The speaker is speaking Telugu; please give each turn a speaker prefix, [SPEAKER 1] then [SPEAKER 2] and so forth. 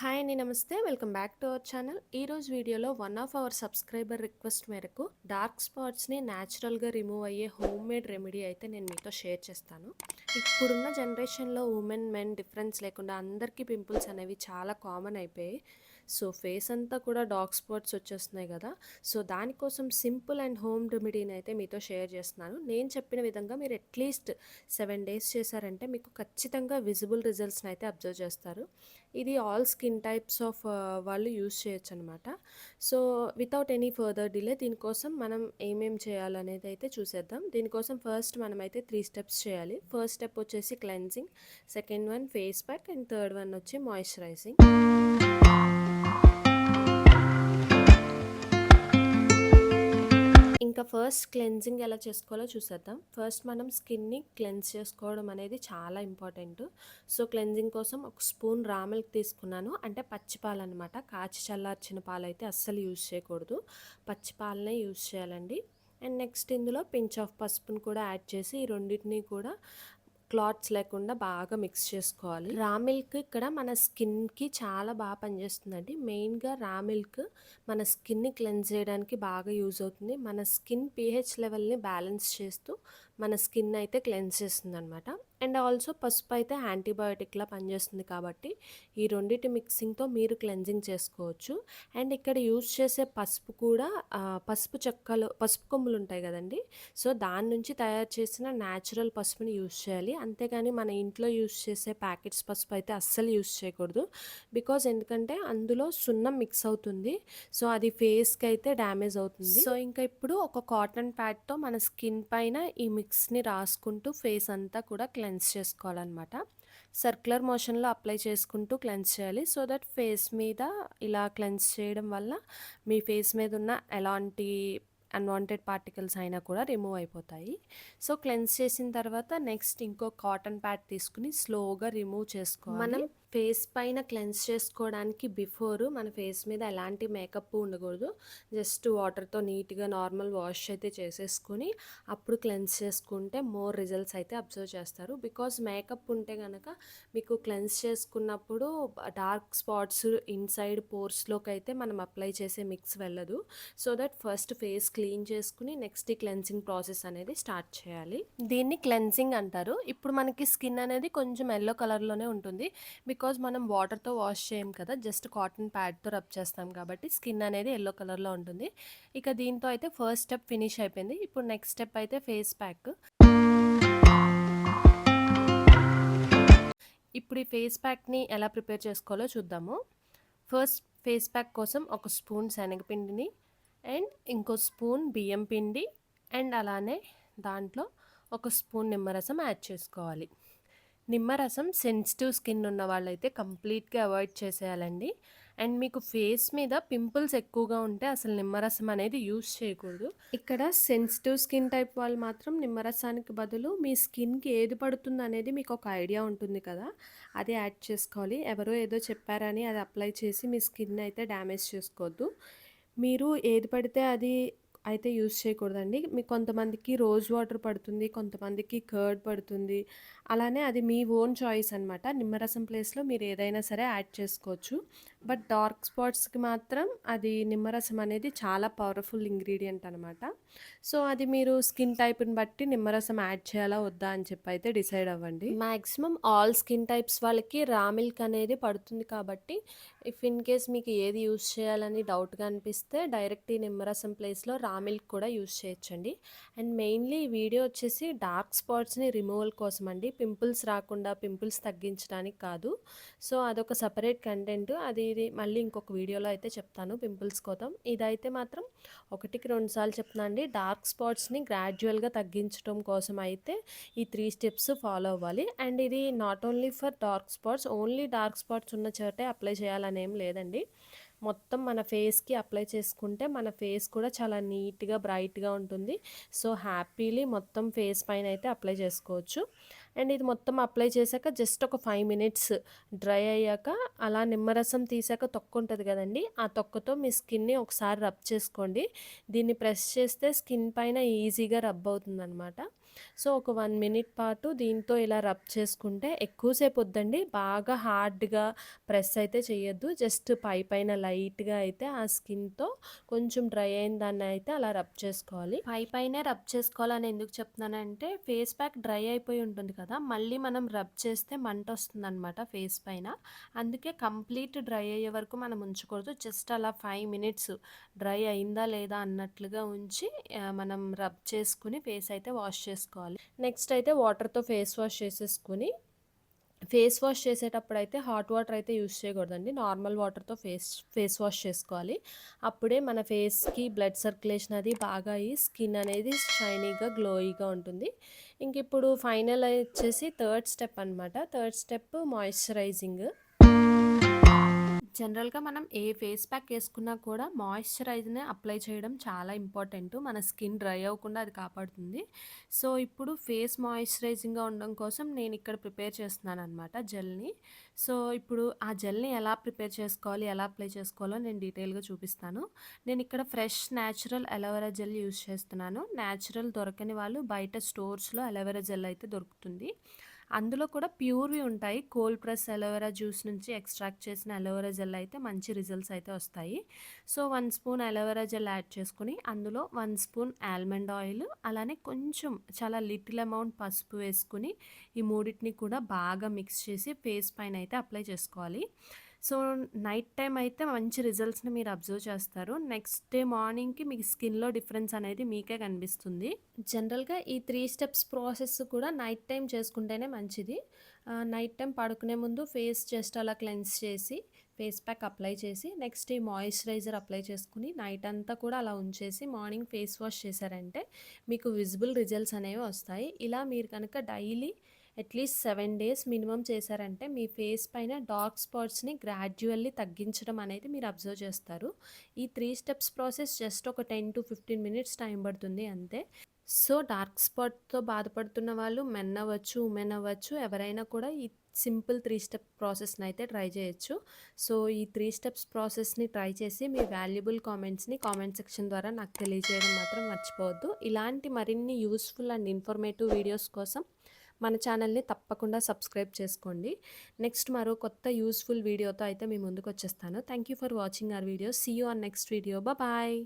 [SPEAKER 1] హాయ్ అండి. నమస్తే. Welcome back to our channel. ఈరోజు వీడియోలో one of our subscriber request మేరకు డార్క్ స్పాట్స్ని న్యాచురల్గా రిమూవ్ అయ్యే హోమ్ మేడ్ రెమెడీ అయితే నేను మీతో షేర్ చేస్తాను. ఇప్పుడున్న జనరేషన్లో ఉమెన్ మెన్ డిఫరెన్స్ లేకుండా అందరికీ పింపుల్స్ అనేవి చాలా కామన్ అయిపోయాయి. సో ఫేస్ అంతా కూడా డార్క్ స్పాట్స్ వచ్చేస్తున్నాయి కదా. సో దానికోసం సింపుల్ అండ్ హోమ్ రెమెడీని అయితే మీతో షేర్ చేస్తున్నాను. నేను చెప్పిన విధంగా మీరు అట్లీస్ట్ 7 days చేశారంటే మీకు ఖచ్చితంగా విజిబుల్ రిజల్ట్స్ని అయితే అబ్జర్వ్ చేస్తారు. ఇది ఆల్ స్కిన్ టైప్స్ ఆఫ్ వాళ్ళు యూస్ చేయొచ్చు అనమాట. So without any further delay దీనికోసం మనం ఏమేం చేయాలనేది అయితే చూసేద్దాం. దీనికోసం ఫస్ట్ మనమైతే 3 steps చేయాలి. ఫస్ట్ స్టెప్ వచ్చేసి cleansing, second one face pack and third one వచ్చి మాయిశ్చరైజింగ్. ఇంకా ఫస్ట్ క్లెన్జింగ్ ఎలా చేసుకోవాలో చూసేద్దాం. ఫస్ట్ మనం స్కిన్ని క్లెన్స్ చేసుకోవడం అనేది చాలా ఇంపార్టెంట్. సో క్లెన్జింగ్ కోసం ఒక స్పూన్ రా మిల్క్ తీసుకున్నాను. అంటే పచ్చి పాలు అనమాట. కాచి చల్లార్చిన పాలు అయితే అస్సలు యూజ్ చేయకూడదు, పచ్చి పాలనే యూజ్ చేయాలండి. అండ్ నెక్స్ట్ ఇందులో పించ్ ఆఫ్ పసుపును కూడా యాడ్ చేసి ఈ రెండింటిని కూడా క్లాత్స్ లేకుండా బాగా మిక్స్ చేసుకోవాలి. రా మిల్క్ ఇక్కడ మన స్కిన్కి చాలా బాగా పనిచేస్తుందండి. మెయిన్గా రా మిల్క్ మన స్కిన్ని క్లెన్స్ చేయడానికి బాగా యూజ్ అవుతుంది. మన స్కిన్ pH లెవెల్ని బ్యాలెన్స్ చేస్తూ మన స్కిన్ అయితే క్లెన్స్ చేస్తుంది అనమాట. అండ్ ఆల్సో పసుపు అయితే యాంటీబయోటిక్లా పనిచేస్తుంది కాబట్టి ఈ రెండింటి మిక్సింగ్తో మీరు క్లెన్జింగ్ చేసుకోవచ్చు. అండ్ ఇక్కడ యూజ్ చేసే పసుపు కూడా పసుపు చెక్కలు, పసుపు కొమ్ములు ఉంటాయి కదండి. సో దాని నుంచి తయారు చేసిన న్యాచురల్ పసుపుని యూజ్ చేయాలి. అంతేగాని మన ఇంట్లో యూజ్ చేసే ప్యాకెట్స్ పసుపు అయితే అస్సలు యూజ్ చేయకూడదు. బికాజ్ ఎందుకంటే అందులో సున్నం మిక్స్ అవుతుంది. సో అది ఫేస్కి అయితే డ్యామేజ్ అవుతుంది. సో ఇంకా ఇప్పుడు ఒక కాటన్ ప్యాడ్తో మన స్కిన్ పైన ఈ మిక్స్ని రాసుకుంటూ ఫేస్ అంతా కూడా క్లెన్స్ చేసుకోవాలన్నమాట. సర్క్యులర్ మోషన్లో అప్లై చేసుకుంటూ క్లెన్స్ చేయాలి. సో దట్ ఫేస్ మీద ఇలా క్లెన్స్ చేయడం వల్ల మీ ఫేస్ మీద ఉన్న ఎలాంటి అన్వాంటెడ్ పార్టికల్స్ అయినా కూడా రిమూవ్ అయిపోతాయి. సో క్లెన్స్ చేసిన తర్వాత నెక్స్ట్ ఇంకో కాటన్ ప్యాడ్ తీసుకుని స్లోగా రిమూవ్ చేసుకోవాలి. మనం ఫేస్ పైన క్లెన్స్ చేసుకోవడానికి బిఫోర్ మన ఫేస్ మీద ఎలాంటి మేకప్ ఉండకూడదు. జస్ట్ వాటర్తో నీట్గా నార్మల్ వాష్ అయితే చేసేసుకుని అప్పుడు క్లెన్స్ చేసుకుంటే మోర్ రిజల్ట్స్ అయితే అబ్జర్వ్ చేస్తారు. బికాజ్ మేకప్ ఉంటే కనుక మీకు క్లెన్స్ చేసుకున్నప్పుడు డార్క్ స్పాట్స్ ఇన్సైడ్ పోర్స్లోకి అయితే మనం అప్లై చేసే మిక్స్ వెళ్ళదు. So that first face clean చేసుకుని నెక్స్ట్ ఈ క్లెన్సింగ్ ప్రాసెస్ అనేది స్టార్ట్ చేయాలి. దీన్ని క్లెన్సింగ్ అంటారు. ఇప్పుడు మనకి స్కిన్ అనేది కొంచెం ఎల్లో కలర్లోనే ఉంటుంది. బికాజ్ మనం వాటర్తో వాష్ చేయం కదా, జస్ట్ కాటన్ ప్యాడ్తో రబ్ చేస్తాం కాబట్టి స్కిన్ అనేది ఎల్లో కలర్లో ఉంటుంది. ఇక దీంతో అయితే ఫస్ట్ స్టెప్ ఫినిష్ అయిపోయింది. ఇప్పుడు నెక్స్ట్ స్టెప్ అయితే ఫేస్ ప్యాక్. ఇప్పుడు ఈ ఫేస్ ప్యాక్ని ఎలా ప్రిపేర్ చేసుకోవాలో చూద్దాము. ఫస్ట్ ఫేస్ ప్యాక్ కోసం ఒక స్పూన్ శనగపిండిని అండ్ ఇంకో స్పూన్ బియ్యం పిండి అండ్ అలానే దాంట్లో ఒక స్పూన్ నిమ్మరసం యాడ్ చేసుకోవాలి. నిమ్మరసం సెన్సిటివ్ స్కిన్ ఉన్న వాళ్ళైతే కంప్లీట్గా అవాయిడ్ చేసేయాలండి. అండ్ మీకు ఫేస్ మీద పింపుల్స్ ఎక్కువగా ఉంటే అసలు నిమ్మరసం అనేది యూస్ చేయకూడదు. ఇక్కడ సెన్సిటివ్ స్కిన్ టైప్ వాళ్ళు మాత్రం నిమ్మరసానికి బదులు మీ స్కిన్కి ఏది పడుతుంది అనేది మీకు ఒక ఐడియా ఉంటుంది కదా, అది యాడ్ చేసుకోవాలి. ఎవరో ఏదో చెప్పారని అది అప్లై చేసి మీ స్కిన్ అయితే డ్యామేజ్ చేసుకోవద్దు. మీరు ఏది పడితే అది అయితే యూస్ చేయకూడదండి. మీకు కొంతమందికి రోజ్ వాటర్ పడుతుంది, కొంతమందికి కర్డ్ పడుతుంది. అలానే అది మీ ఓన్ చాయిస్ అనమాట. నిమ్మరసం ప్లేస్లో మీరు ఏదైనా సరే యాడ్ చేసుకోవచ్చు. బట్ డార్క్ స్పాట్స్కి మాత్రం అది నిమ్మరసం అనేది చాలా పవర్ఫుల్ ఇంగ్రీడియంట్ అనమాట. సో అది మీరు స్కిన్ టైప్ని బట్టి నిమ్మరసం యాడ్ చేయాలా వద్దా అని చెప్పి అయితే డిసైడ్ అవ్వండి. మ్యాక్సిమం ఆల్ స్కిన్ టైప్స్ వాళ్ళకి రా మిల్క్ అనేది పడుతుంది కాబట్టి ఇఫ్ ఇన్ కేస్ మీకు ఏది యూస్ చేయాలని డౌట్గా అనిపిస్తే డైరెక్ట్ ఈ నిమ్మరసం ప్లేస్లో రా మిల్క్ కూడా యూస్ చేయొచ్చండి. అండ్ మెయిన్లీ ఈ వీడియో వచ్చేసి డార్క్ స్పాట్స్ని రిమూవల్ కోసం అండి, పింపుల్స్ రాకుండా పింపుల్స్ తగ్గించడానికి కాదు. సో అదొక సపరేట్ కంటెంట్, అది మళ్ళీ ఇంకొక వీడియోలో అయితే చెప్తాను పింపుల్స్ కోసం. ఇదైతే మాత్రం 1-2 సార్లు చెప్తున్నా అండి. డార్క్ స్పాట్స్ని గ్రాడ్యువల్గా తగ్గించడం కోసం అయితే ఈ 3 steps ఫాలో అవ్వాలి. అండ్ ఇది not only for dark spots, only dark spots ఉన్న చోటే అప్లై చేయాలని ఏం లేదండి. మొత్తం మన ఫేస్కి అప్లై చేసుకుంటే మన ఫేస్ కూడా చాలా నీట్గా బ్రైట్గా ఉంటుంది. సో హ్యాపీలీ మొత్తం ఫేస్ పైన అయితే అప్లై చేసుకోవచ్చు. అండ్ ఇది మొత్తం అప్లై చేశాక జస్ట్ ఒక 5 minutes డ్రై అయ్యాక అలా నిమ్మరసం తీసాక తొక్క ఉంటుంది కదండి, ఆ తొక్కతో మీ స్కిన్ని ఒకసారి రబ్ చేసుకోండి. దీన్ని ప్రెస్ చేస్తే స్కిన్ పైన ఈజీగా రబ్ అవుతుంది అనమాట. సో, ఒక 1 మినిట్ పాటు దీంతో ఇలా రబ్ చేసుకుంటే ఎక్కువసేపు వద్దండి. బాగా హార్డ్‌గా ప్రెస్ అయితే చేయొద్దు. జస్ట్ పైపైన లైట్‌గా అయితే ఆ స్కిన్‌తో కొంచెం డ్రై అయిన దాన్నయితే అలా రబ్ చేసుకోవాలి. పైపైనే రబ్ చేసుకోవాలని ఎందుకు చెప్తున్నానంటే, ఫేస్ ప్యాక్ డ్రై అయిపోయి ఉంటుంది కదా! మళ్ళీ మనం రబ్ చేస్తే మంటొస్తుందనమాట ఫేస్ పైన. అందుకే కంప్లీట్ డ్రై అయ్యే వరకు మనం ఉంచకూడదు. జస్ట్ అలా 5 మినిట్స్ డ్రై అయిందా లేదా అన్నట్లుగా ఉంచి మనం రబ్ చేసుకొని ఫేస్ అయితే వాష్ చేసుకోవాలి. నెక్స్ట్ అయితే వాటర్‌తో ఫేస్ వాష్ చేసేసుకొని ఫేస్ వాష్ చేసేటప్పుడైతే హాట్ వాటర్ అయితే యూజ్ చేయకూడదండి. నార్మల్ వాటర్‌తో ఫేస్ వాష్ చేసుకోవాలి. అప్పుడే మన ఫేస్‌కి బ్లడ్ సర్క్యులేషన్ అది బాగా అయ్యి స్కిన్ అనేది షైనీగా, గ్లోయిగా ఉంటుంది. ఇంక ఇప్పుడు ఫైనల్ వచ్చేసి థర్డ్ స్టెప్ అనమాట. Third step moisturising. జనరల్‌గా మనం ఏ ఫేస్ ప్యాక్ ఏసుకున్నా కూడా మాయిశ్చరైజర్‌ని అప్లై చేయడం చాలా ఇంపార్టెంటు. మన స్కిన్ డ్రై అవ్వకుండా అది కాపాడుతుంది. సో, ఇప్పుడు ఫేస్ మాయిశ్చరైజింగ్‌గా ఉండడం కోసం నేనిక్కడ ప్రిపేర్ చేస్తున్నాననమాట జెల్‌ని. సో, ఇప్పుడు ఆ జెల్‌ని ఎలా ప్రిపేర్ చేసుకోవాలి, ఎలా అప్లై చేసుకోవాలో నేను డీటెయిల్‌గా చూపిస్తాను. నేనిక్కడ fresh natural aloe vera gel use చేస్తున్నాను. న్యాచురల్ దొరకని వాళ్ళు బయట స్టోర్స్‌లో అలోవెరా జెల్ అయితే దొరుకుతుంది. అందులో కూడా ప్యూర్‌వి ఉంటాయి. కోల్డ్ ప్రెస్ అలోవెరా జ్యూస్ నుంచి ఎక్స్ట్రాక్ట్ చేసిన అలోవెరా జెల్ అయితే మంచి రిజల్ట్స్ అయితే వస్తాయి. So, 1 spoon aloe vera gel add చేసుకొని, అందులో 1 స్పూన్ ఆల్మండ్ ఆయిల్, అలానే కొంచెం చాలా లిటిల్ అమౌంట్ పసుపు వేసుకొని, ఈ మూడిటిని కూడా బాగా మిక్స్ చేసి ఫేస్ పైన అయితే అప్లై చేసుకోవాలి. సో, నైట్ టైమ్ అయితే మంచి రిజల్ట్స్‌ని మీరు అబ్జర్వ్ చేస్తారు. నెక్స్ట్ డే మార్నింగ్‌కి మీ స్కిన్‌లో డిఫరెన్స్ అనేది మీకే కనిపిస్తుంది. జనరల్‌గా ఈ 3 స్టెప్స్ ప్రాసెస్ కూడా నైట్ టైమ్ చేసుకుంటేనే మంచిది. నైట్ టైమ్ పడుకునే ముందు ఫేస్ జస్ట్ అలా క్లెన్స్ చేసి, ఫేస్ ప్యాక్ అప్లై చేసి, నెక్స్ట్ ఈ మాయిశ్చరైజర్ అప్లై చేసుకొని, నైట్ అంతా కూడా అలా ఉంచేసి, మార్నింగ్ ఫేస్ వాష్ చేశారంటే మీకు విజిబుల్ రిజల్ట్స్ అనేవి వస్తాయి. ఇలా మీరు కనుక డైలీ అట్లీస్ట్ 7 డేస్ మినిమమ్ చేశారంటే మీ ఫేస్ పైన డార్క్ స్పాట్స్‌ని గ్రాడ్యుయల్లీ తగ్గించడం అనేది మీరు అబ్జర్వ్ చేస్తారు. ఈ 3 స్టెప్స్ ప్రాసెస్ జస్ట్ ఒక 10-15 మినిట్స్ టైం పడుతుంది అంతే. సో, డార్క్ స్పాట్‌తో బాధపడుతున్న వాళ్ళు మెన్ అవ్వచ్చు, ఉమెన్ అవ్వచ్చు, ఎవరైనా కూడా ఈ సింపుల్ 3 స్టెప్ ప్రాసెస్‌ని అయితే ట్రై చేయొచ్చు. సో, ఈ 3 స్టెప్స్ ప్రాసెస్‌ని ట్రై చేసి మీ వాల్యుబుల్ కామెంట్స్‌ని కామెంట్ సెక్షన్ ద్వారా నాకు తెలియజేయడం మాత్రం మర్చిపోవద్దు. ఇలాంటి మరిన్ని యూస్‌ఫుల్ అండ్ ఇన్ఫర్మేటివ్ వీడియోస్ కోసం మన ఛానల్‌ని తప్పకుండా సబ్స్క్రైబ్ చేసుకోండి. నెక్స్ట్ మరో కొత్త యూస్‌ఫుల్ వీడియోతో అయితే మీ ముందుకొచ్చేస్తాను. Thank you for watching our video. See you on next video. Bye.